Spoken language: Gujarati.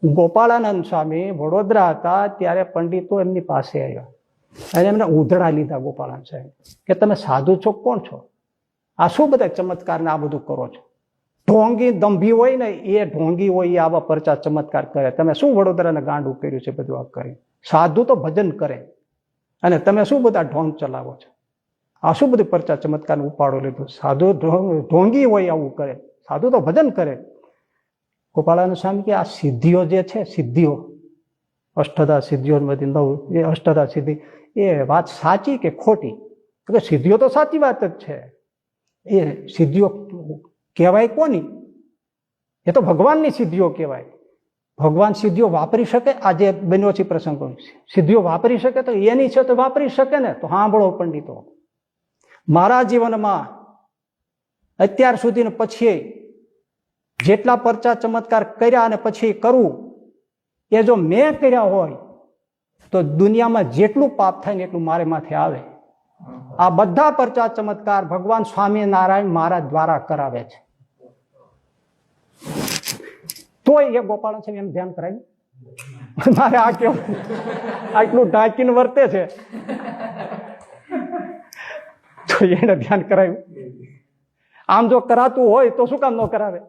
ગોપાળાનંદ સ્વામી વડોદરા હતા ત્યારે પંડિતો એમની પાસે આવ્યા અને એમને ઉધડા લીધા. ગોપાળાનંદ સાહેબ કે તમે સાધુ છો, કોણ છો, આ શું બધા ચમત્કાર ને આ બધું કરો છો? ઢોંગી દંભી હોય ને એ ઢોંગી હોય એ આવા પરચા ચમત્કાર કરે. તમે શું વડોદરાને ગાંડું કર્યું છે બધું આ કરી? સાધુ તો ભજન કરે અને તમે શું બધા ઢોંગ ચલાવો છો? આ શું બધું પરચા ચમત્કાર ઉપાડો લીધું? સાધુ ઢોંગી હોય આવું કરે, સાધુ તો ભજન કરે. ગોપાળાનંદ સ્વામી કે આ સિદ્ધિઓ જે છે, સિદ્ધિઓ અષ્ટધા સિદ્ધિઓ બધી 9 એ અષ્ટધા સિદ્ધિ એ વાત સાચી કે ખોટી? તો સિદ્ધિઓ તો સાચી વાત જ છે. એ સિદ્ધિઓ કહેવાય કોની? એ તો ભગવાનની સિદ્ધિઓ કહેવાય. ભગવાન સિદ્ધિઓ વાપરી શકે? આજે બન્યો છે પ્રસંગ, સિદ્ધિઓ વાપરી શકે તો એની છે તો વાપરી શકે ને. તો સાંભળો પંડિતો, મારા જીવનમાં અત્યાર સુધી પછી જેટલા પરચા ચમત્કાર કર્યા અને પછી કરું એ જો મેં કર્યા હોય તો દુનિયામાં જેટલું પાપ થાય ને એટલું મારે માથે આવે. આ બધા પરચા ચમત્કાર ભગવાન સ્વામિનારાયણ મારા દ્વારા કરાવે છે. તોય એ ગોપાળાનંદ સાહેબ એમ ધ્યાન કરાવ્યું, મારે આ કેવું આટલું ઢાંકીને વર્તે છે તો એને ધ્યાન કરાવ્યું. આમ જો કરાતું હોય તો શું કામ ન કરાવે?